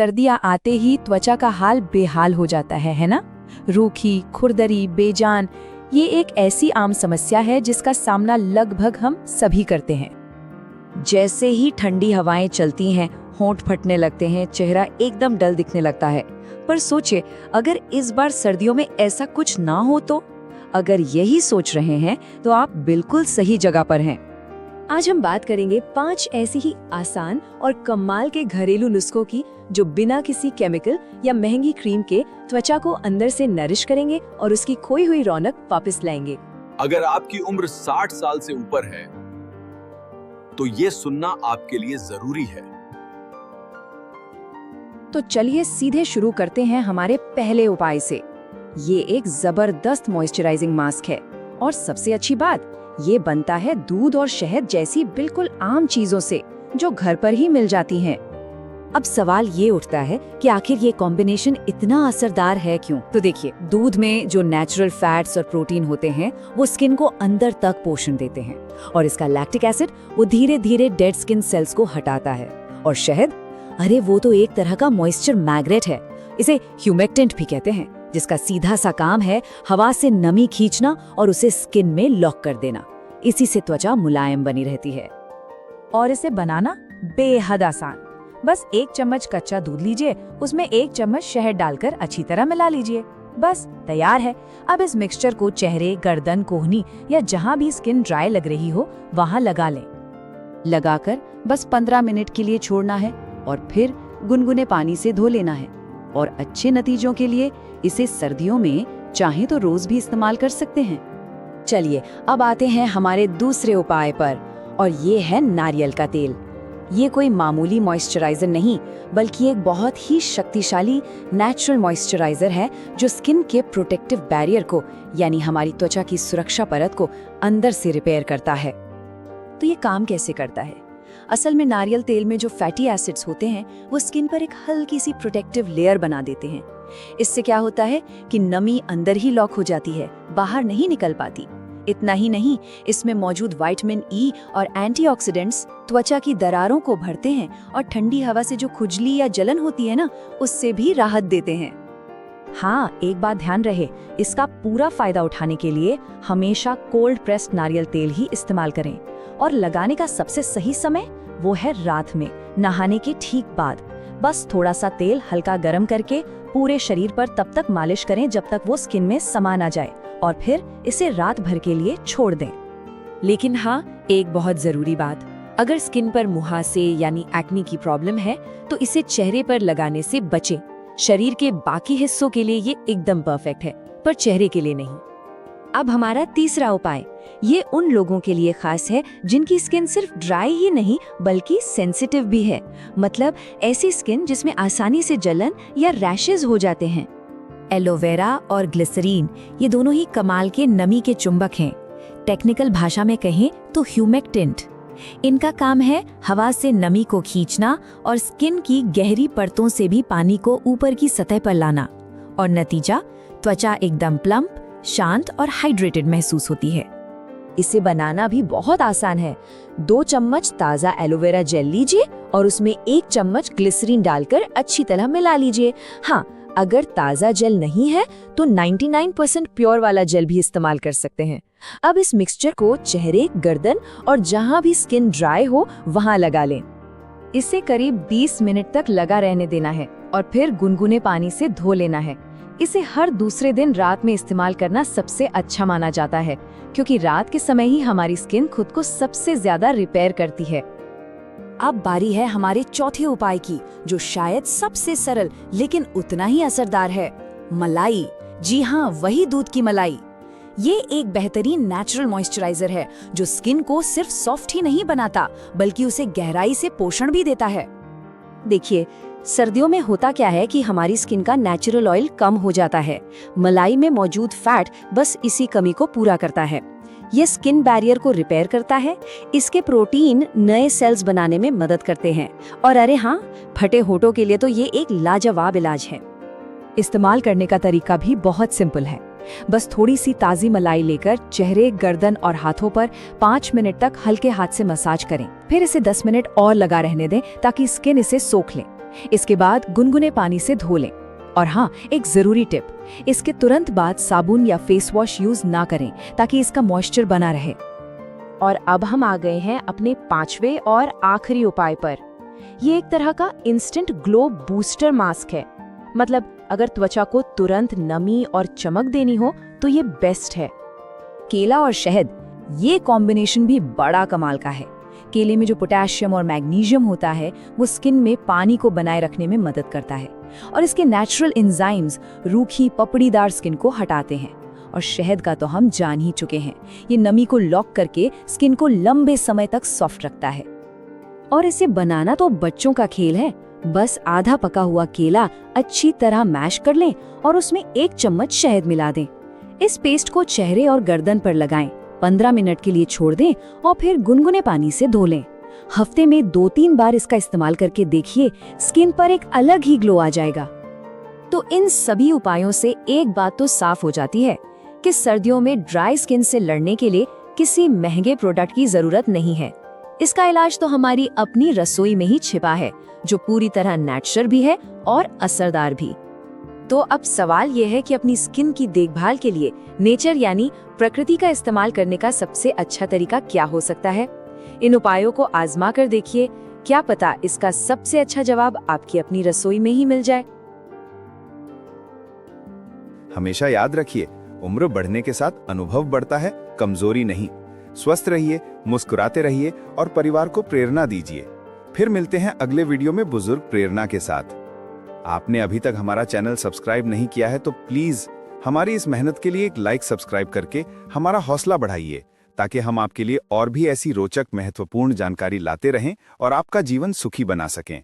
सर्दियां आते ही त्वचा का हाल बेहाल हो जाता है ना? रूखी, खुरदरी, बेजान, ये एक ऐसी आम समस्या है जिसका सामना लगभग हम सभी करते हैं। जैसे ही ठंडी हवाएं चलती हैं, होंठ फटने लगते हैं, चेहरा एकदम डल दिखने लगता है। पर सोचिए, अगर इस बार सर्दियों में ऐसा कुछ ना हो तो? अगर यही सोच रहे हैं तो आप बिल्कुल सही जगह पर हैं। आज हम बात करेंगे 5 ऐसी ही आसान और कमाल के घरेलू नुस्खों की जो बिना किसी केमिकल या महंगी क्रीम के त्वचा को अंदर से नरिश करेंगे और उसकी खोई हुई रौनक वापस लाएंगे। अगर आपकी उम्र 60 साल से ऊपर है तो ये सुनना आपके लिए जरूरी है। तो चलिए सीधे शुरू करते हैं हमारे पहले उपाय से। ये एक जबरदस्त मॉइस्चराइजिंग मास्क है और सबसे अच्छी बात, ये बनता है दूध और शहद जैसी बिल्कुल आम चीजों से जो घर पर ही मिल जाती हैं। अब सवाल ये उठता है कि आखिर ये कॉम्बिनेशन इतना असरदार है क्यों? तो देखिए, दूध में जो नेचुरल फैट्स और प्रोटीन होते हैं वो स्किन को अंदर तक पोषण देते हैं और इसका लैक्टिक एसिड वो धीरे धीरे डेड स्किन सेल्स को हटाता है। और शहद, अरे वो तो एक तरह का मॉइस्चर मैग्नेट है, इसे ह्यूमेक्टेंट भी कहते हैं, जिसका सीधा सा काम है हवा से नमी खींचना और उसे स्किन में लॉक कर देना। इसी से त्वचा मुलायम बनी रहती है। और इसे बनाना बेहद आसान। बस 1 चम्मच कच्चा दूध लीजिए, उसमें 1 चम्मच शहद डालकर अच्छी तरह मिला लीजिए, बस तैयार है। अब इस मिक्सचर को चेहरे, गर्दन, कोहनी या जहां भी स्किन ड्राई लग रही हो वहां लगा लें। लगाकर बस 15 मिनट के लिए छोड़ना है और फिर गुनगुने पानी से धो लेना है। और अच्छे नतीजों के लिए इसे सर्दियों में चाहे तो रोज भी इस्तेमाल कर सकते हैं। चलिए अब आते हैं हमारे दूसरे उपाय पर, और ये है नारियल का तेल। ये कोई मामूली मॉइस्चराइजर नहीं, बल्कि एक बहुत ही शक्तिशाली नेचुरल मॉइस्चराइजर है जो स्किन के प्रोटेक्टिव बैरियर को, यानी हमारी त्वचा की सुरक्षा परत को अंदर से रिपेयर करता है। तो ये काम कैसे करता है? असल में नारियल तेल में जो फैटी एसिड्स होते हैं वो स्किन पर एक हल्की सी प्रोटेक्टिव लेयर बना देते हैं। इससे क्या होता है कि नमी अंदर ही लॉक हो जाती है, बाहर नहीं निकल पाती। इतना ही नहीं, इसमें मौजूद विटामिन ई और एंटीऑक्सीडेंट्स त्वचा की दरारों को भरते हैं और ठंडी हवा से जो खुजली या जलन होती है ना, उससे भी राहत देते हैं। हाँ, एक बात ध्यान रहे, इसका पूरा फायदा उठाने के लिए हमेशा कोल्ड प्रेस्ड नारियल तेल ही इस्तेमाल करें। और लगाने का सबसे सही समय वो है रात में, नहाने के ठीक बाद। बस थोड़ा सा तेल हल्का गर्म करके पूरे शरीर पर तब तक मालिश करें जब तक वो स्किन में समा ना जाए, और फिर इसे रात भर के लिए छोड़ दें। लेकिन हाँ, एक बहुत जरूरी बात, अगर स्किन पर मुहासे यानी एक्ने की प्रॉब्लम है तो इसे चेहरे पर लगाने से बचें। शरीर के बाकी हिस्सों के लिए ये एकदम परफेक्ट है, पर चेहरे के लिए नहीं। अब हमारा तीसरा उपाय, ये उन लोगों के लिए खास है जिनकी स्किन सिर्फ ड्राई ही नहीं बल्कि सेंसिटिव भी है। मतलब ऐसी स्किन जिसमें आसानी से जलन या रैशेज हो जाते हैं। एलोवेरा और ग्लिसरीन, ये दोनों ही कमाल के नमी के चुंबक हैं। टेक्निकल भाषा में कहें तो ह्यूमेक्टेंट। इनका काम है हवा से नमी को खींचना और स्किन की गहरी परतों से भी पानी को ऊपर की सतह पर लाना। और नतीजा, त्वचा एकदम प्लम्प, शांत और हाइड्रेटेड महसूस होती है। इसे बनाना भी बहुत आसान है। 2 चम्मच ताज़ा एलोवेरा जेल लीजिए और उसमें 1 चम्मच ग्लिसरीन डालकर अच्छी तरह मिला लीजिए। हाँ, अगर ताज़ा जेल नहीं है तो 99% प्योर वाला जेल भी इस्तेमाल कर सकते हैं। अब इस मिक्सचर को चेहरे, गर्दन और जहां भी स्किन ड्राई हो वहां लगा लें। इसे करीब 20 मिनट तक लगा रहने देना है और फिर गुनगुने पानी से धो लेना है। इसे हर दूसरे दिन रात में इस्तेमाल करना सबसे अच्छा माना जाता है, क्योंकि रात के समय ही हमारी स्किन खुद को सबसे ज्यादा रिपेयर करती है। अब बारी है हमारे चौथे उपाय की, जो शायद सबसे सरल लेकिन उतना ही असरदार है, मलाई। जी हाँ, वही दूध की मलाई। ये एक बेहतरीन नेचुरल मॉइस्चराइजर है जो स्किन को सिर्फ सॉफ्ट ही नहीं बनाता बल्कि उसे गहराई से पोषण भी देता है। देखिए, सर्दियों में होता क्या है कि हमारी स्किन का नेचुरल ऑयल कम हो जाता है। मलाई में मौजूद फैट बस इसी कमी को पूरा करता है। ये स्किन बैरियर को रिपेयर करता है। इसके प्रोटीन नए सेल्स बनाने में मदद करते हैं। और अरे हाँ, फटे होठों के लिए तो ये एक लाजवाब इलाज है। इस्तेमाल करने का तरीका भी बहुत सिंपल है। बस थोड़ी सी ताज़ी मलाई लेकर चेहरे, गर्दन और हाथों पर 5 मिनट तक हल्के हाथ से मसाज करें। फिर इसे 10 मिनट और लगा रहने दें ताकि स्किन इसे सोख ले। इसके बाद गुनगुने पानी से धो लें। और हाँ, एक जरूरी टिप, इसके तुरंत बाद साबुन या फेस वॉश यूज ना करें ताकि इसका मॉइस्चर बना रहे। और अब हम आ गए हैं अपने 5वें और आखिरी उपाय पर। ये एक तरह का इंस्टेंट ग्लो बूस्टर मास्क है। मतलब अगर त्वचा को तुरंत नमी और चमक देनी हो तो ये बेस्ट है। केला और शहद, ये कॉम्बिनेशन भी बड़ा कमाल का है। केले में जो पोटेशियम और मैग्नीशियम होता है वो स्किन में पानी को बनाए रखने में मदद करता है और इसके नेचुरल एंजाइम्स रूखी पपड़ीदार स्किन को हटाते हैं। और शहद का तो हम जान ही चुके हैं, ये नमी को लॉक करके स्किन को लंबे समय तक सॉफ्ट रखता है। और इसे बनाना तो बच्चों का खेल है। बस आधा पका हुआ केला अच्छी तरह मैश कर लें और उसमें 1 चम्मच शहद मिला दें। इस पेस्ट को चेहरे और गर्दन पर लगाएं, 15 मिनट के लिए छोड़ दें और फिर गुनगुने पानी से धो लें। हफ्ते में 2-3 बार इसका इस्तेमाल करके देखिए, स्किन पर एक अलग ही ग्लो आ जाएगा। तो इन सभी उपायों से एक बात तो साफ हो जाती है कि सर्दियों में ड्राई स्किन से लड़ने के लिए किसी महंगे प्रोडक्ट की जरूरत नहीं है। इसका इलाज तो हमारी अपनी रसोई में ही छिपा है, जो पूरी तरह नेचुरल भी है और असरदार भी। तो अब सवाल यह है कि अपनी स्किन की देखभाल के लिए नेचर यानी प्रकृति का इस्तेमाल करने का सबसे अच्छा तरीका क्या हो सकता है? इन उपायों को आजमा कर देखिए, क्या पता इसका सबसे अच्छा जवाब आपकी अपनी रसोई में ही मिल जाए। हमेशा याद रखिए, उम्र बढ़ने के साथ अनुभव बढ़ता है, कमजोरी नहीं। स्वस्थ रहिए, मुस्कुराते रहिए और परिवार को प्रेरणा दीजिए। फिर मिलते हैं अगले वीडियो में बुजुर्ग प्रेरणा के साथ। आपने अभी तक हमारा चैनल सब्सक्राइब नहीं किया है तो प्लीज हमारी इस मेहनत के लिए एक लाइक सब्सक्राइब करके हमारा हौसला बढ़ाइए, ताकि हम आपके लिए और भी ऐसी रोचक महत्वपूर्ण जानकारी लाते रहें और आपका जीवन सुखी बना सकें।